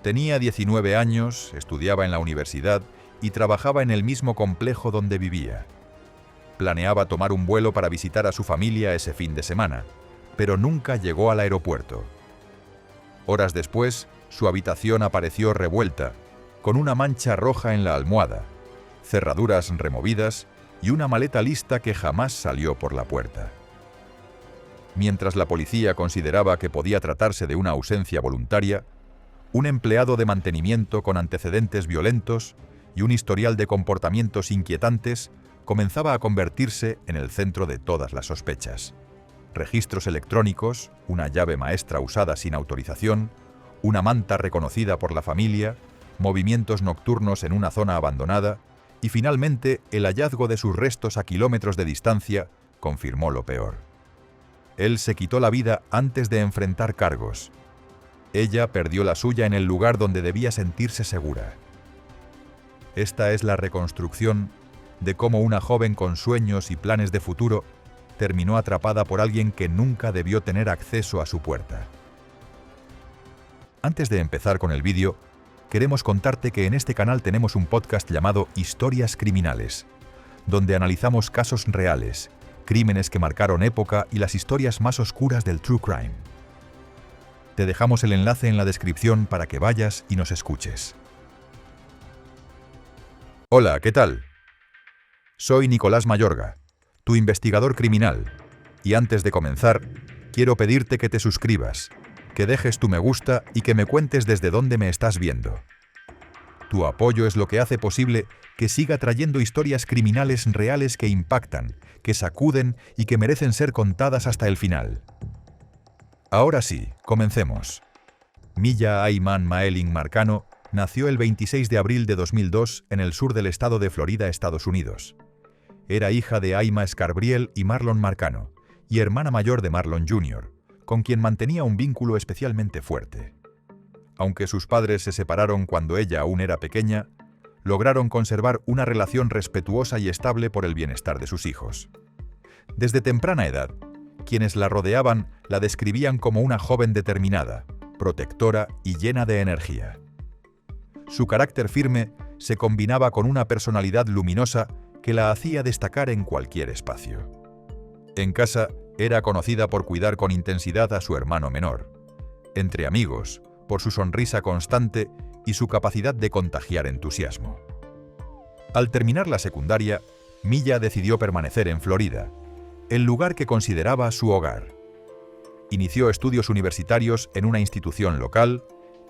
Tenía 19 años, estudiaba en la universidad y trabajaba en el mismo complejo donde vivía. Planeaba tomar un vuelo para visitar a su familia ese fin de semana, pero nunca llegó al aeropuerto. Horas después, su habitación apareció revuelta, con una mancha roja en la almohada, cerraduras removidas y una maleta lista que jamás salió por la puerta. Mientras la policía consideraba que podía tratarse de una ausencia voluntaria, un empleado de mantenimiento con antecedentes violentos y un historial de comportamientos inquietantes comenzaba a convertirse en el centro de todas las sospechas. Registros electrónicos, una llave maestra usada sin autorización, una manta reconocida por la familia, movimientos nocturnos en una zona abandonada y finalmente el hallazgo de sus restos a kilómetros de distancia confirmó lo peor. Él se quitó la vida antes de enfrentar cargos. Ella perdió la suya en el lugar donde debía sentirse segura. Esta es la reconstrucción de cómo una joven con sueños y planes de futuro terminó atrapada por alguien que nunca debió tener acceso a su puerta. Antes de empezar con el vídeo, queremos contarte que en este canal tenemos un podcast llamado Historias Criminales, donde analizamos casos reales, crímenes que marcaron época y las historias más oscuras del True Crime. Te dejamos el enlace en la descripción para que vayas y nos escuches. Hola, ¿qué tal? Soy Nicolás Mayorga, tu investigador criminal, y antes de comenzar, quiero pedirte que te suscribas, que dejes tu me gusta y que me cuentes desde dónde me estás viendo. Tu apoyo es lo que hace posible que siga trayendo historias criminales reales que impactan, que sacuden y que merecen ser contadas hasta el final. Ahora sí, comencemos. Milla Ayman Maeling Marcano nació el 26 de abril de 2002 en el sur del estado de Florida, Estados Unidos. Era hija de Ayma Scarbriel y Marlon Marcano, y hermana mayor de Marlon Jr., con quien mantenía un vínculo especialmente fuerte. Aunque sus padres se separaron cuando ella aún era pequeña, lograron conservar una relación respetuosa y estable por el bienestar de sus hijos. Desde temprana edad, quienes la rodeaban la describían como una joven determinada, protectora y llena de energía. Su carácter firme se combinaba con una personalidad luminosa que la hacía destacar en cualquier espacio. En casa, era conocida por cuidar con intensidad a su hermano menor. Entre amigos, por su sonrisa constante y su capacidad de contagiar entusiasmo. Al terminar la secundaria, Milla decidió permanecer en Florida, el lugar que consideraba su hogar. Inició estudios universitarios en una institución local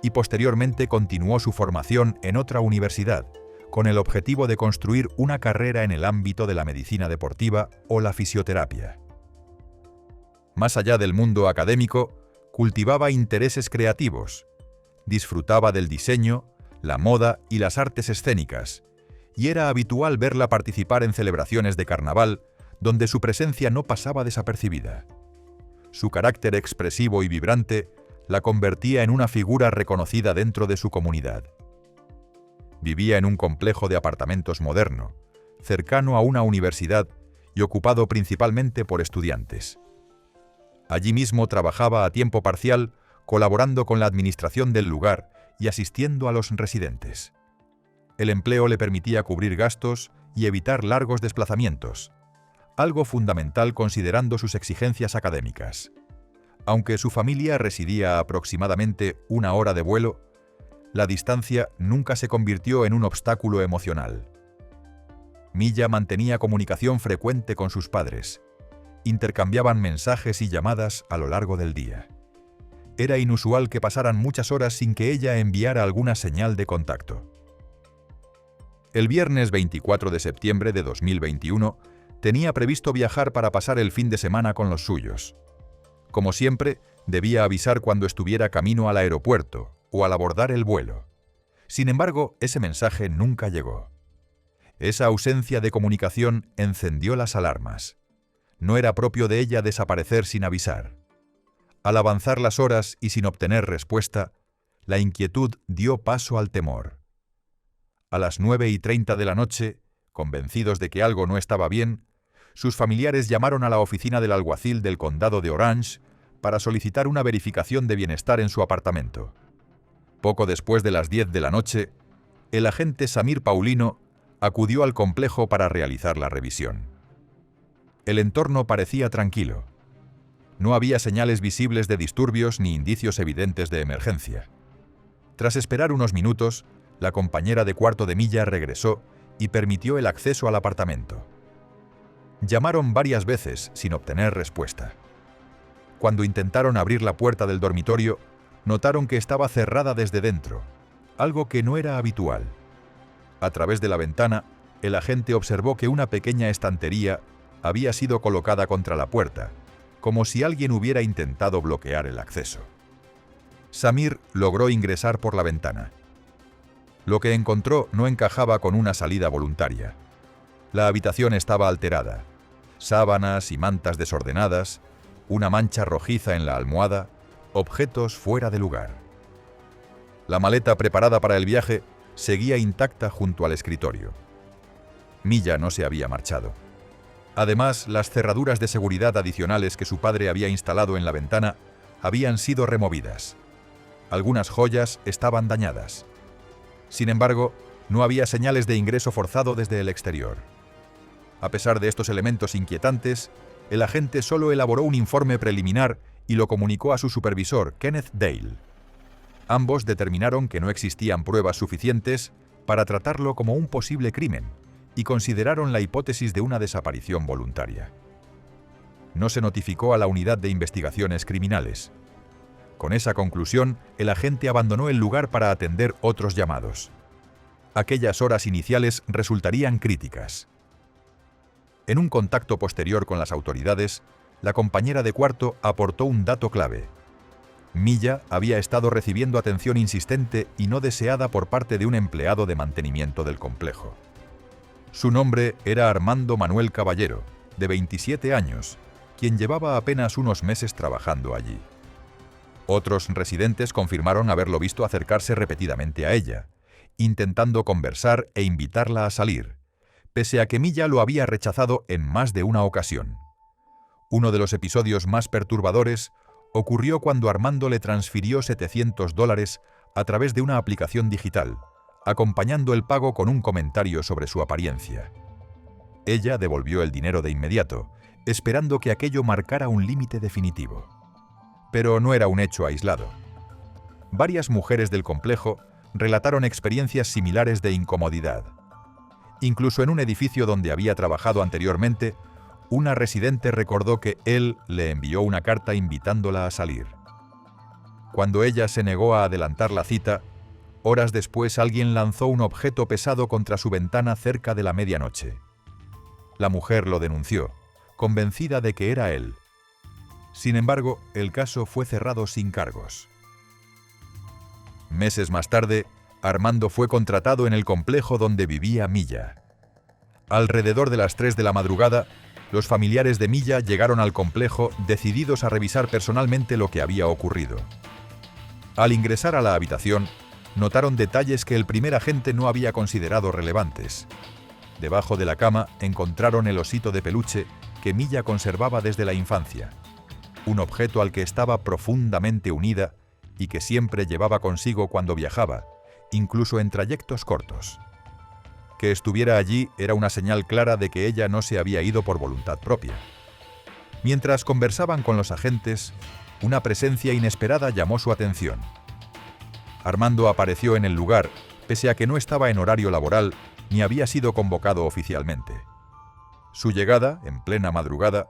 y posteriormente continuó su formación en otra universidad, con el objetivo de construir una carrera en el ámbito de la medicina deportiva o la fisioterapia. Más allá del mundo académico, cultivaba intereses creativos, disfrutaba del diseño, la moda y las artes escénicas, y era habitual verla participar en celebraciones de carnaval, donde su presencia no pasaba desapercibida. Su carácter expresivo y vibrante la convertía en una figura reconocida dentro de su comunidad. Vivía en un complejo de apartamentos moderno, cercano a una universidad y ocupado principalmente por estudiantes. Allí mismo trabajaba a tiempo parcial, colaborando con la administración del lugar y asistiendo a los residentes. El empleo le permitía cubrir gastos y evitar largos desplazamientos, algo fundamental considerando sus exigencias académicas. Aunque su familia residía a aproximadamente 1 hora de vuelo, la distancia nunca se convirtió en un obstáculo emocional. Milla mantenía comunicación frecuente con sus padres. Intercambiaban mensajes y llamadas a lo largo del día. Era inusual que pasaran muchas horas sin que ella enviara alguna señal de contacto. El viernes 24 de septiembre de 2021 tenía previsto viajar para pasar el fin de semana con los suyos. Como siempre, debía avisar cuando estuviera camino al aeropuerto o al abordar el vuelo. Sin embargo, ese mensaje nunca llegó. Esa ausencia de comunicación encendió las alarmas. No era propio de ella desaparecer sin avisar. Al avanzar las horas y sin obtener respuesta, la inquietud dio paso al temor. A las 9:30 de la noche, convencidos de que algo no estaba bien, sus familiares llamaron a la oficina del alguacil del condado de Orange para solicitar una verificación de bienestar en su apartamento. Poco después de las 10 de la noche, el agente Samir Paulino acudió al complejo para realizar la revisión. El entorno parecía tranquilo. No había señales visibles de disturbios ni indicios evidentes de emergencia. Tras esperar unos minutos, la compañera de cuarto de milla regresó y permitió el acceso al apartamento. Llamaron varias veces sin obtener respuesta. Cuando intentaron abrir la puerta del dormitorio, notaron que estaba cerrada desde dentro, algo que no era habitual. A través de la ventana, el agente observó que una pequeña estantería había sido colocada contra la puerta, como si alguien hubiera intentado bloquear el acceso. Samir logró ingresar por la ventana. Lo que encontró no encajaba con una salida voluntaria. La habitación estaba alterada. Sábanas y mantas desordenadas, una mancha rojiza en la almohada, objetos fuera de lugar. La maleta preparada para el viaje seguía intacta junto al escritorio. Milla no se había marchado. Además, las cerraduras de seguridad adicionales que su padre había instalado en la ventana habían sido removidas. Algunas joyas estaban dañadas. Sin embargo, no había señales de ingreso forzado desde el exterior. A pesar de estos elementos inquietantes, el agente solo elaboró un informe preliminar y lo comunicó a su supervisor, Kenneth Dale. Ambos determinaron que no existían pruebas suficientes para tratarlo como un posible crimen y consideraron la hipótesis de una desaparición voluntaria. No se notificó a la unidad de investigaciones criminales. Con esa conclusión, el agente abandonó el lugar para atender otros llamados. Aquellas horas iniciales resultarían críticas. En un contacto posterior con las autoridades, la compañera de cuarto aportó un dato clave. Milla había estado recibiendo atención insistente y no deseada por parte de un empleado de mantenimiento del complejo. Su nombre era Armando Manuel Caballero, de 27 años, quien llevaba apenas unos meses trabajando allí. Otros residentes confirmaron haberlo visto acercarse repetidamente a ella, intentando conversar e invitarla a salir, pese a que Milla lo había rechazado en más de una ocasión. Uno de los episodios más perturbadores ocurrió cuando Armando le transfirió $700 a través de una aplicación digital, acompañando el pago con un comentario sobre su apariencia. Ella devolvió el dinero de inmediato, esperando que aquello marcara un límite definitivo. Pero no era un hecho aislado. Varias mujeres del complejo relataron experiencias similares de incomodidad. Incluso en un edificio donde había trabajado anteriormente, una residente recordó que él le envió una carta invitándola a salir. Cuando ella se negó a adelantar la cita, horas después alguien lanzó un objeto pesado contra su ventana cerca de la medianoche. La mujer lo denunció, convencida de que era él. Sin embargo, el caso fue cerrado sin cargos. Meses más tarde, Armando fue contratado en el complejo donde vivía Milla. Alrededor de las 3 de la madrugada, los familiares de Milla llegaron al complejo decididos a revisar personalmente lo que había ocurrido. Al ingresar a la habitación, notaron detalles que el primer agente no había considerado relevantes. Debajo de la cama encontraron el osito de peluche que Milla conservaba desde la infancia, un objeto al que estaba profundamente unida y que siempre llevaba consigo cuando viajaba, incluso en trayectos cortos. Que estuviera allí era una señal clara de que ella no se había ido por voluntad propia. Mientras conversaban con los agentes, una presencia inesperada llamó su atención. Armando apareció en el lugar, pese a que no estaba en horario laboral ni había sido convocado oficialmente. Su llegada, en plena madrugada,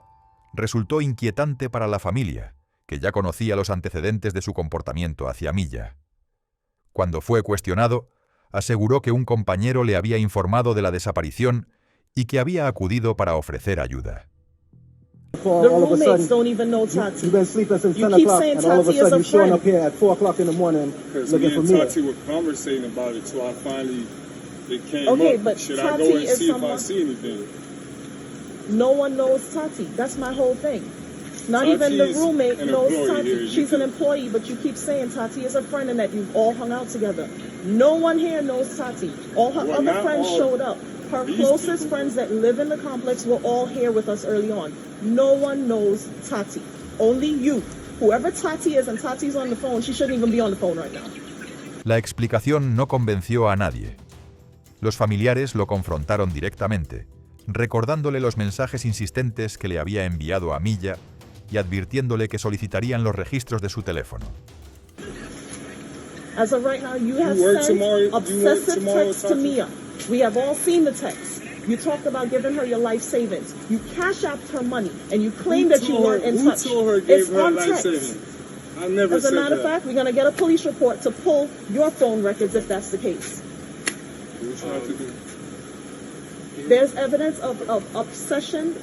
resultó inquietante para la familia, que ya conocía los antecedentes de su comportamiento hacia Milla. Cuando fue cuestionado, aseguró que un compañero le había informado de la desaparición y que había acudido para ofrecer ayuda. The roommates don't even know Tati. You've been sleeping since You 10 keep o'clock, saying and all of a Tati is sudden a you're showing friend. up here at 4 o'clock in the morning Because looking me for and me. Tati were conversating about it, so I finally, it came Okay, up. but Should I Tati go and is see if I someone- see anything? No one knows Tati. That's my whole thing. Not Tati even the is roommate an knows employee Tati. here. She's an employee, but you keep saying Tati is a friend and that you've all hung out together. No one here knows Tati. All her Well, other not friends all showed up. Her these closest people. friends that live in the complex were all here with us early on. No one knows Tati. Only you. Whoever Tati is and Tati's on the phone, she shouldn't even be on the phone right now. La explicación no convenció a nadie. Los familiares lo confrontaron directamente, recordándole los mensajes insistentes que le había enviado a Milla y advirtiéndole que solicitarían los registros de su teléfono. As of right now, you have work sent tomorrow- obsessive tomorrow, texts to Tati? Mia. We have all seen the texts. You talked about giving her your life savings. You cash out her money, and you claim that you weren't in Who touch. told her gave It's her on life text. savings? I never As a said matter of that. fact, we're going to get a police report to pull your phone records if that's the case. What you trying to do? There's evidence of obsession,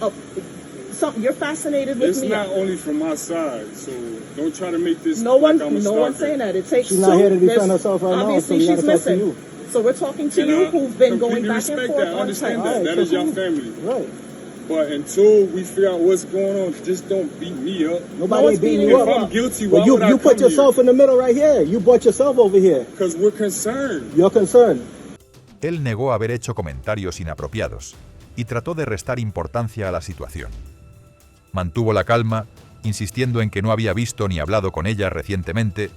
of something. You're fascinated with It's me. not only from my side, so don't try to make this No like one, I'm a no one's stalker. saying that. It takes She's two. not here to defend There's- herself right now, obviously, so we she's gotta talk to missing. you. So we're talking to And you, I who've been going completely back and respect forth that. I on understand text. that. Alright, That so is your cool. family. Right. But until we figure out what's going on, just don't beat me up. Nobody one's ain't beating beating you If up. I'm guilty, why Well, you would I you put come yourself in the middle right here. You brought yourself over here. Because we're concerned. You're concerned. Él negó haber hecho comentarios inapropiados y trató de restar importancia a la situación. Mantuvo la calma, insistiendo en que no había visto ni hablado con ella recientemente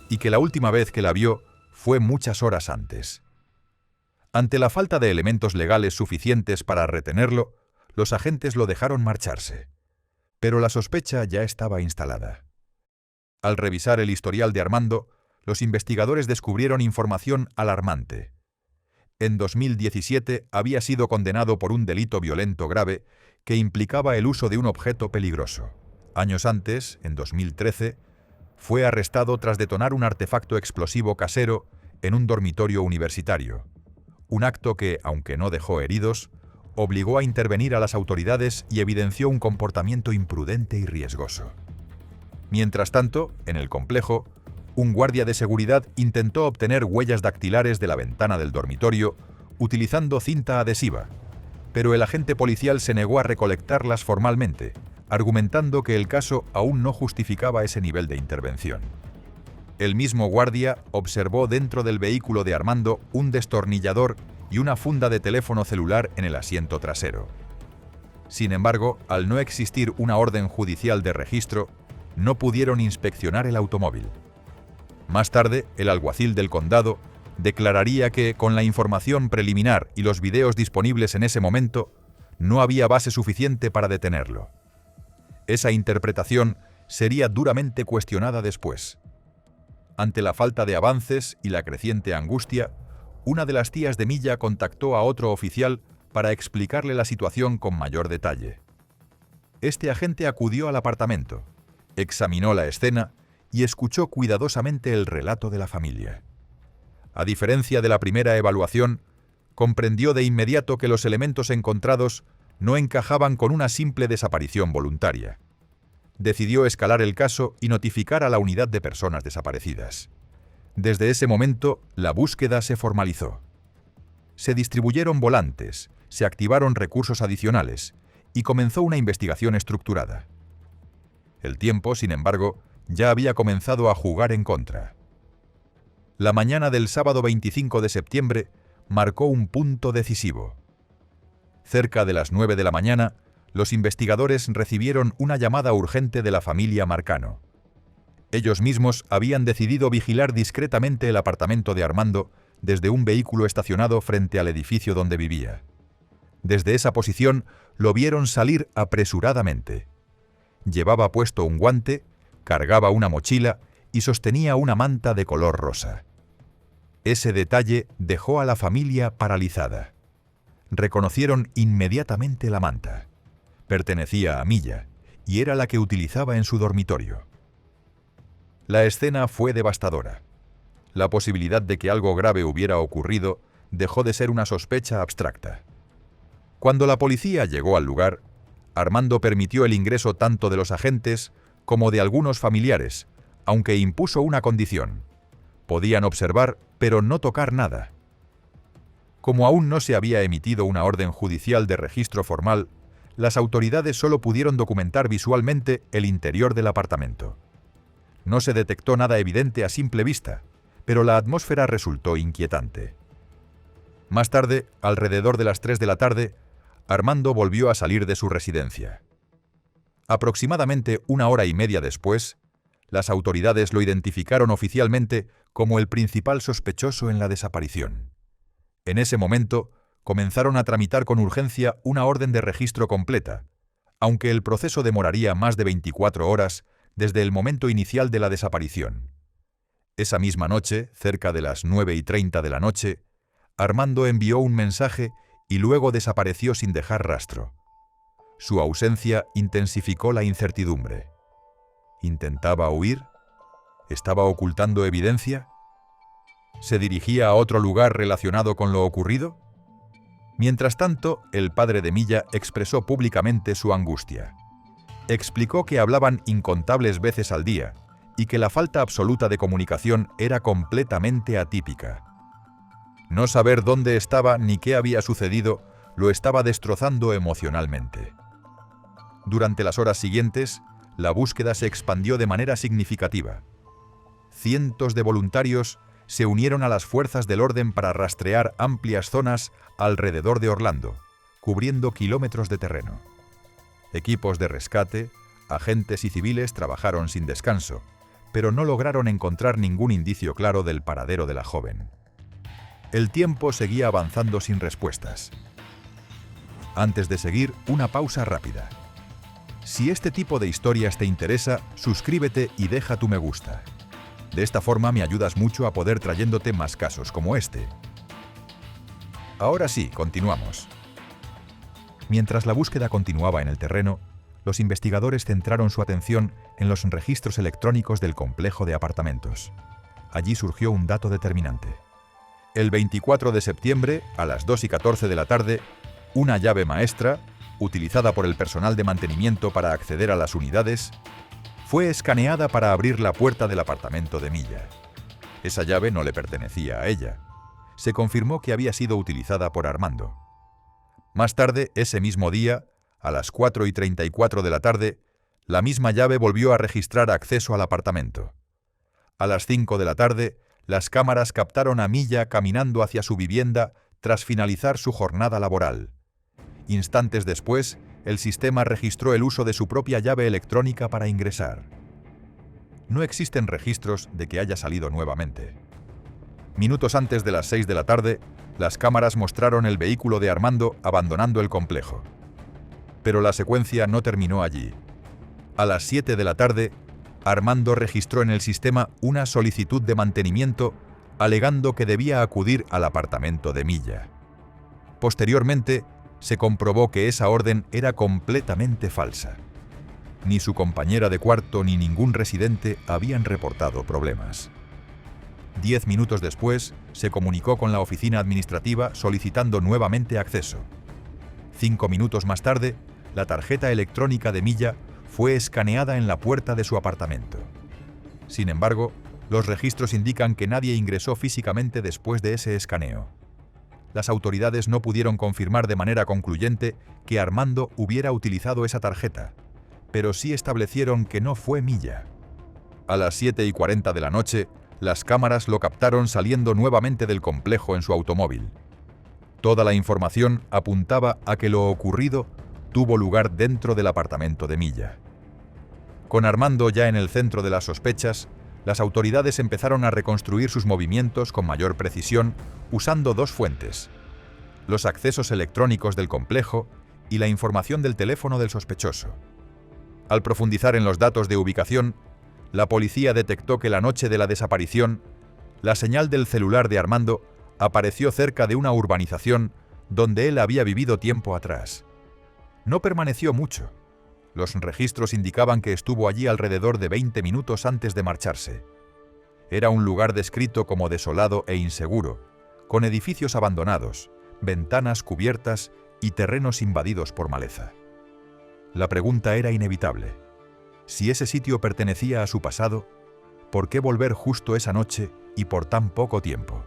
y que la última vez que la vio fue muchas horas antes. Ante la falta de elementos legales suficientes para retenerlo, los agentes lo dejaron marcharse. Pero la sospecha ya estaba instalada. Al revisar el historial de Armando, los investigadores descubrieron información alarmante. En 2017 había sido condenado por un delito violento grave que implicaba el uso de un objeto peligroso. Años antes, en 2013, fue arrestado tras detonar un artefacto explosivo casero en un dormitorio universitario. Un acto que, aunque no dejó heridos, obligó a intervenir a las autoridades y evidenció un comportamiento imprudente y riesgoso. Mientras tanto, en el complejo, un guardia de seguridad intentó obtener huellas dactilares de la ventana del dormitorio utilizando cinta adhesiva, pero el agente policial se negó a recolectarlas formalmente, argumentando que el caso aún no justificaba ese nivel de intervención. El mismo guardia observó dentro del vehículo de Armando un destornillador y una funda de teléfono celular en el asiento trasero. Sin embargo, al no existir una orden judicial de registro, no pudieron inspeccionar el automóvil. Más tarde, el alguacil del condado declararía que, con la información preliminar y los videos disponibles en ese momento, no había base suficiente para detenerlo. Esa interpretación sería duramente cuestionada después. Ante la falta de avances y la creciente angustia, una de las tías de Milla contactó a otro oficial para explicarle la situación con mayor detalle. Este agente acudió al apartamento, examinó la escena y escuchó cuidadosamente el relato de la familia. A diferencia de la primera evaluación, comprendió de inmediato que los elementos encontrados no encajaban con una simple desaparición voluntaria. Decidió escalar el caso y notificar a la unidad de personas desaparecidas. Desde ese momento, la búsqueda se formalizó. Se distribuyeron volantes, se activaron recursos adicionales y comenzó una investigación estructurada. El tiempo, sin embargo, ya había comenzado a jugar en contra. La mañana del sábado 25 de septiembre marcó un punto decisivo. Cerca de las 9 de la mañana, los investigadores recibieron una llamada urgente de la familia Marcano. Ellos mismos habían decidido vigilar discretamente el apartamento de Armando desde un vehículo estacionado frente al edificio donde vivía. Desde esa posición lo vieron salir apresuradamente. Llevaba puesto un guante, cargaba una mochila y sostenía una manta de color rosa. Ese detalle dejó a la familia paralizada. Reconocieron inmediatamente la manta. Pertenecía a Milla y era la que utilizaba en su dormitorio. La escena fue devastadora. La posibilidad de que algo grave hubiera ocurrido dejó de ser una sospecha abstracta. Cuando la policía llegó al lugar, Armando permitió el ingreso tanto de los agentes como de algunos familiares, aunque impuso una condición. Podían observar, pero no tocar nada. Como aún no se había emitido una orden judicial de registro formal, las autoridades solo pudieron documentar visualmente el interior del apartamento. No se detectó nada evidente a simple vista, pero la atmósfera resultó inquietante. Más tarde, alrededor de las 3 de la tarde, Armando volvió a salir de su residencia. Aproximadamente 1 hora y media después, las autoridades lo identificaron oficialmente como el principal sospechoso en la desaparición. En ese momento, comenzaron a tramitar con urgencia una orden de registro completa, aunque el proceso demoraría más de 24 horas desde el momento inicial de la desaparición. Esa misma noche, cerca de las 9:30 de la noche, Armando envió un mensaje y luego desapareció sin dejar rastro. Su ausencia intensificó la incertidumbre. ¿Intentaba huir? ¿Estaba ocultando evidencia? ¿Se dirigía a otro lugar relacionado con lo ocurrido? Mientras tanto, el padre de Milla expresó públicamente su angustia. Explicó que hablaban incontables veces al día y que la falta absoluta de comunicación era completamente atípica. No saber dónde estaba ni qué había sucedido lo estaba destrozando emocionalmente. Durante las horas siguientes, la búsqueda se expandió de manera significativa. Cientos de voluntarios se unieron a las fuerzas del orden para rastrear amplias zonas alrededor de Orlando, cubriendo kilómetros de terreno. Equipos de rescate, agentes y civiles trabajaron sin descanso, pero no lograron encontrar ningún indicio claro del paradero de la joven. El tiempo seguía avanzando sin respuestas. Antes de seguir, una pausa rápida. Si este tipo de historias te interesa, suscríbete y deja tu me gusta. De esta forma me ayudas mucho a poder trayéndote más casos como este. Ahora sí, continuamos. Mientras la búsqueda continuaba en el terreno, los investigadores centraron su atención en los registros electrónicos del complejo de apartamentos. Allí surgió un dato determinante. El 24 de septiembre, a las 2:14 de la tarde, una llave maestra, utilizada por el personal de mantenimiento para acceder a las unidades, fue escaneada para abrir la puerta del apartamento de Milla. Esa llave no le pertenecía a ella. Se confirmó que había sido utilizada por Armando. Más tarde, ese mismo día, a las 4:34 de la tarde, la misma llave volvió a registrar acceso al apartamento. A las 5 de la tarde, las cámaras captaron a Milla caminando hacia su vivienda tras finalizar su jornada laboral. Instantes después, el sistema registró el uso de su propia llave electrónica para ingresar. No existen registros de que haya salido nuevamente. Minutos antes de las 6 de la tarde, las cámaras mostraron el vehículo de Armando abandonando el complejo. Pero la secuencia no terminó allí. A las 7 de la tarde, Armando registró en el sistema una solicitud de mantenimiento alegando que debía acudir al apartamento de Milla. Posteriormente, se comprobó que esa orden era completamente falsa. Ni su compañera de cuarto ni ningún residente habían reportado problemas. 10 minutos después, se comunicó con la oficina administrativa solicitando nuevamente acceso. 5 minutos más tarde, la tarjeta electrónica de Milla fue escaneada en la puerta de su apartamento. Sin embargo, los registros indican que nadie ingresó físicamente después de ese escaneo. Las autoridades no pudieron confirmar de manera concluyente que Armando hubiera utilizado esa tarjeta, pero sí establecieron que no fue Milla. A las 7:40 de la noche, las cámaras lo captaron saliendo nuevamente del complejo en su automóvil. Toda la información apuntaba a que lo ocurrido tuvo lugar dentro del apartamento de Milla. Con Armando ya en el centro de las sospechas, las autoridades empezaron a reconstruir sus movimientos con mayor precisión usando dos fuentes: los accesos electrónicos del complejo y la información del teléfono del sospechoso. Al profundizar en los datos de ubicación, la policía detectó que la noche de la desaparición, la señal del celular de Armando apareció cerca de una urbanización donde él había vivido tiempo atrás. No permaneció mucho. Los registros indicaban que estuvo allí alrededor de 20 minutos antes de marcharse. Era un lugar descrito como desolado e inseguro, con edificios abandonados, ventanas cubiertas y terrenos invadidos por maleza. La pregunta era inevitable. Si ese sitio pertenecía a su pasado, ¿por qué volver justo esa noche y por tan poco tiempo?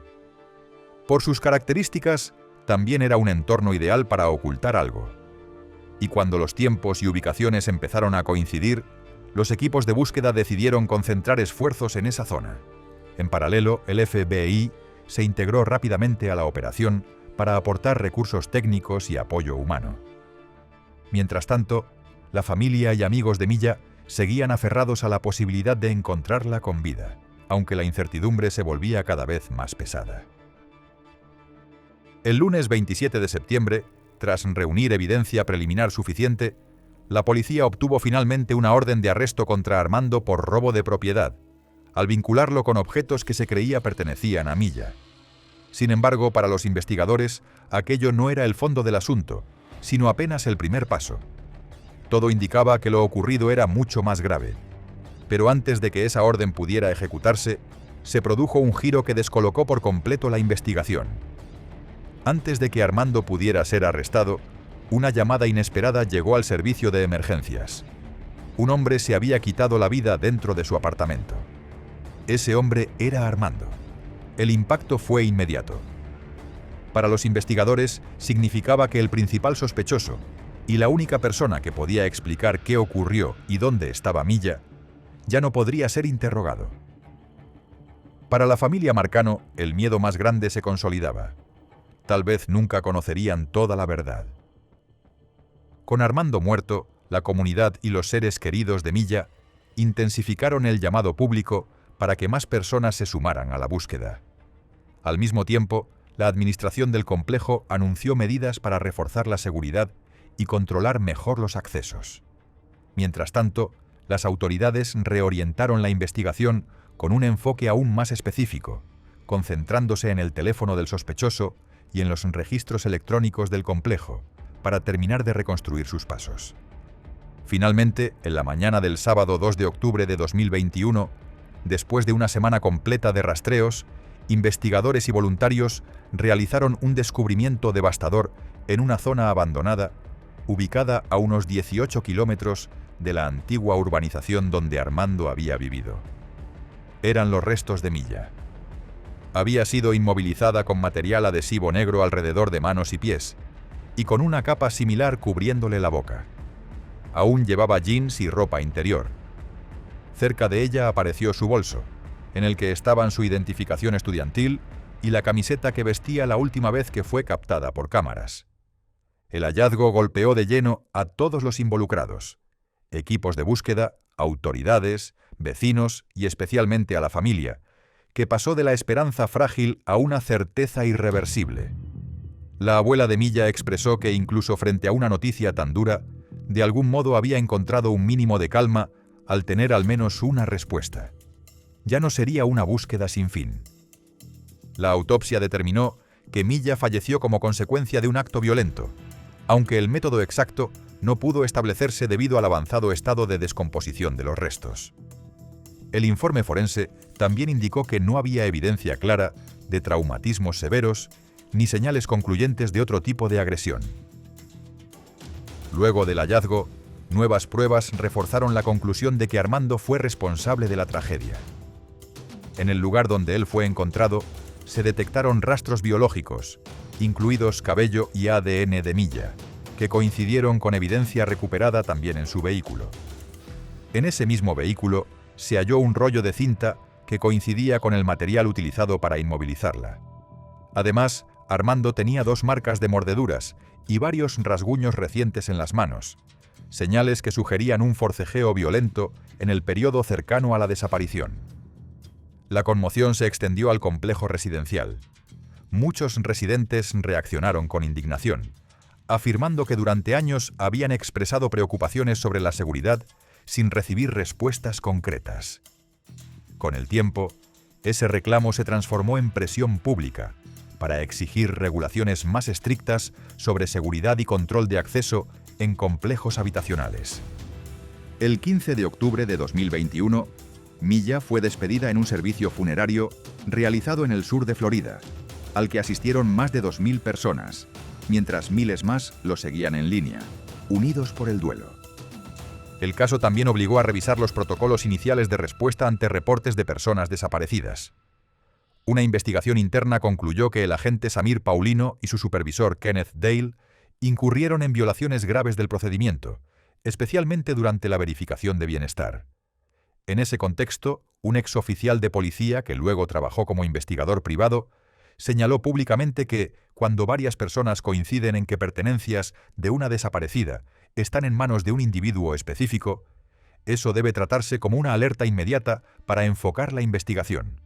Por sus características, también era un entorno ideal para ocultar algo. Y cuando los tiempos y ubicaciones empezaron a coincidir, los equipos de búsqueda decidieron concentrar esfuerzos en esa zona. En paralelo, el FBI se integró rápidamente a la operación para aportar recursos técnicos y apoyo humano. Mientras tanto, la familia y amigos de Milla seguían aferrados a la posibilidad de encontrarla con vida. aunque la incertidumbre se volvía cada vez más pesada. El lunes 27 de septiembre, tras reunir evidencia preliminar suficiente, la policía obtuvo finalmente una orden de arresto contra Armando por robo de propiedad, al vincularlo con objetos que se creía pertenecían a Milla. Sin embargo, para los investigadores, aquello no era el fondo del asunto, sino apenas el primer paso. Todo indicaba que lo ocurrido era mucho más grave. Pero antes de que esa orden pudiera ejecutarse, se produjo un giro que descolocó por completo la investigación. Antes de que Armando pudiera ser arrestado, una llamada inesperada llegó al servicio de emergencias. Un hombre se había quitado la vida dentro de su apartamento. Ese hombre era Armando. El impacto fue inmediato. Para los investigadores, significaba que el principal sospechoso, y la única persona que podía explicar qué ocurrió y dónde estaba Milla, ya no podría ser interrogado. Para la familia Marcano, el miedo más grande se consolidaba. Tal vez nunca conocerían toda la verdad. Con Armando muerto, la comunidad y los seres queridos de Milla intensificaron el llamado público para que más personas se sumaran a la búsqueda. Al mismo tiempo, la administración del complejo anunció medidas para reforzar la seguridad y controlar mejor los accesos. Mientras tanto, las autoridades reorientaron la investigación con un enfoque aún más específico, concentrándose en el teléfono del sospechoso y en los registros electrónicos del complejo, para terminar de reconstruir sus pasos. Finalmente, en la mañana del sábado 2 de octubre de 2021, después de una semana completa de rastreos, investigadores y voluntarios realizaron un descubrimiento devastador en una zona abandonada, ubicada a unos 18 kilómetros de la antigua urbanización donde Armando había vivido. Eran los restos de Milla. Había sido inmovilizada con material adhesivo negro alrededor de manos y pies, y con una capa similar cubriéndole la boca. Aún llevaba jeans y ropa interior. Cerca de ella apareció su bolso, en el que estaban su identificación estudiantil y la camiseta que vestía la última vez que fue captada por cámaras. El hallazgo golpeó de lleno a todos los involucrados: equipos de búsqueda, autoridades, vecinos y especialmente a la familia, que pasó de la esperanza frágil a una certeza irreversible. La abuela de Milla expresó que incluso frente a una noticia tan dura, de algún modo había encontrado un mínimo de calma al tener al menos una respuesta. Ya no sería una búsqueda sin fin. La autopsia determinó que Milla falleció como consecuencia de un acto violento, aunque el método exacto no pudo establecerse debido al avanzado estado de descomposición de los restos. El informe forense también indicó que no había evidencia clara de traumatismos severos ni señales concluyentes de otro tipo de agresión. Luego del hallazgo, nuevas pruebas reforzaron la conclusión de que Armando fue responsable de la tragedia. En el lugar donde él fue encontrado, se detectaron rastros biológicos, incluidos cabello y ADN de Milla, que coincidieron con evidencia recuperada también en su vehículo. En ese mismo vehículo se halló un rollo de cinta que coincidía con el material utilizado para inmovilizarla. Además, Armando tenía 2 marcas de mordeduras y varios rasguños recientes en las manos, señales que sugerían un forcejeo violento en el periodo cercano a la desaparición. La conmoción se extendió al complejo residencial. Muchos residentes reaccionaron con indignación, afirmando que durante años habían expresado preocupaciones sobre la seguridad sin recibir respuestas concretas. Con el tiempo, ese reclamo se transformó en presión pública para exigir regulaciones más estrictas sobre seguridad y control de acceso en complejos habitacionales. El 15 de octubre de 2021, Milla fue despedida en un servicio funerario realizado en el sur de Florida, al que asistieron más de 2.000 personas, mientras miles más lo seguían en línea, unidos por el duelo. El caso también obligó a revisar los protocolos iniciales de respuesta ante reportes de personas desaparecidas. Una investigación interna concluyó que el agente Samir Paulino y su supervisor Kenneth Dale incurrieron en violaciones graves del procedimiento, especialmente durante la verificación de bienestar. En ese contexto, un exoficial de policía, que luego trabajó como investigador privado, señaló públicamente que, cuando varias personas coinciden en que pertenencias de una desaparecida están en manos de un individuo específico, Eso debe tratarse como una alerta inmediata para enfocar la investigación.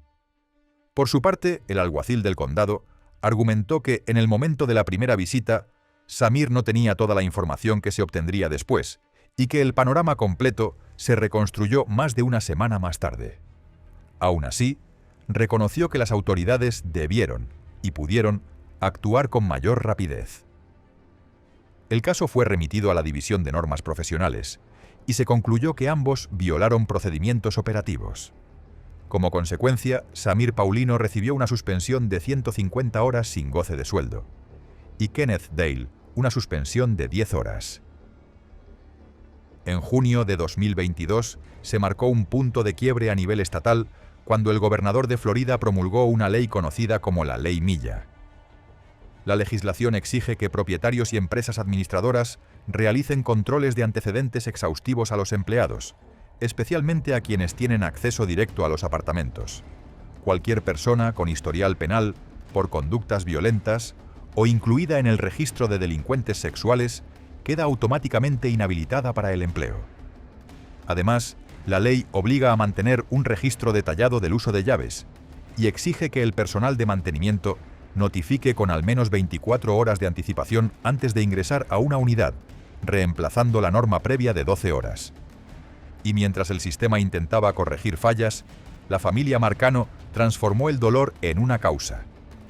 Por su parte, el alguacil del condado argumentó que en el momento de la primera visita, Samir no tenía toda la información que se obtendría después y que el panorama completo se reconstruyó más de una semana más tarde. Aún así, reconoció que las autoridades debieron y pudieron actuar con mayor rapidez. El caso fue remitido a la División de Normas Profesionales y se concluyó que ambos violaron procedimientos operativos. Como consecuencia, Samir Paulino recibió una suspensión de 150 horas sin goce de sueldo y Kenneth Dale una suspensión de 10 horas. En junio de 2022 se marcó un punto de quiebre a nivel estatal cuando el gobernador de Florida promulgó una ley conocida como la Ley Milla. La legislación exige que propietarios y empresas administradoras realicen controles de antecedentes exhaustivos a los empleados, especialmente a quienes tienen acceso directo a los apartamentos. Cualquier persona con historial penal por conductas violentas o incluida en el registro de delincuentes sexuales queda automáticamente inhabilitada para el empleo. Además, la ley obliga a mantener un registro detallado del uso de llaves y exige que el personal de mantenimiento notifique con al menos 24 horas de anticipación antes de ingresar a una unidad, reemplazando la norma previa de 12 horas. Y mientras el sistema intentaba corregir fallas, la familia Marcano transformó el dolor en una causa.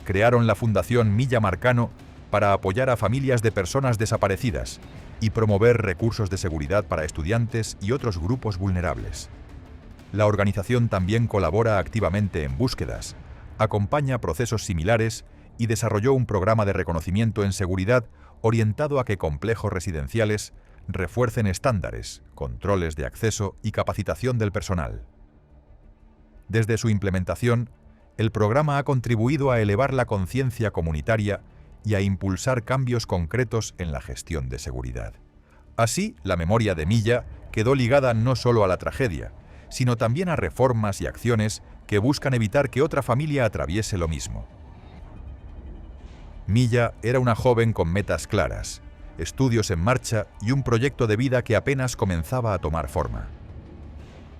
Crearon la Fundación Milla Marcano para apoyar a familias de personas desaparecidas y promover recursos de seguridad para estudiantes y otros grupos vulnerables. La organización también colabora activamente en búsquedas, acompaña procesos similares y desarrolló un programa de reconocimiento en seguridad orientado a que complejos residenciales refuercen estándares, controles de acceso y capacitación del personal. Desde su implementación, el programa ha contribuido a elevar la conciencia comunitaria y a impulsar cambios concretos en la gestión de seguridad. Así, la memoria de Milla quedó ligada no solo a la tragedia, sino también a reformas y acciones que buscan evitar que otra familia atraviese lo mismo. Milla era una joven con metas claras, estudios en marcha y un proyecto de vida que apenas comenzaba a tomar forma.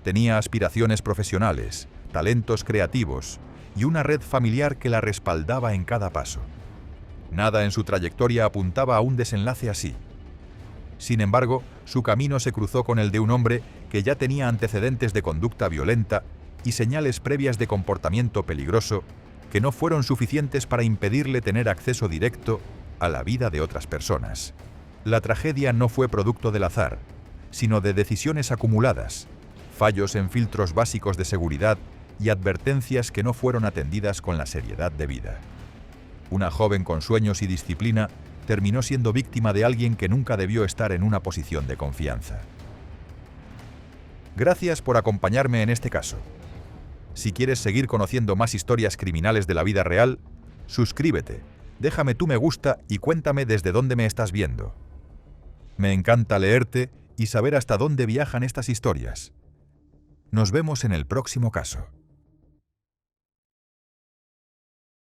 Tenía aspiraciones profesionales, talentos creativos y una red familiar que la respaldaba en cada paso. Nada en su trayectoria apuntaba a un desenlace así. Sin embargo, su camino se cruzó con el de un hombre que ya tenía antecedentes de conducta violenta y señales previas de comportamiento peligroso que no fueron suficientes para impedirle tener acceso directo a la vida de otras personas. La tragedia no fue producto del azar, sino de decisiones acumuladas, fallos en filtros básicos de seguridad y advertencias que no fueron atendidas con la seriedad debida. Una joven con sueños y disciplina terminó siendo víctima de alguien que nunca debió estar en una posición de confianza. Gracias por acompañarme en este caso. Si quieres seguir conociendo más historias criminales de la vida real, suscríbete, déjame tu me gusta y cuéntame desde dónde me estás viendo. Me encanta leerte y saber hasta dónde viajan estas historias. Nos vemos en el próximo caso.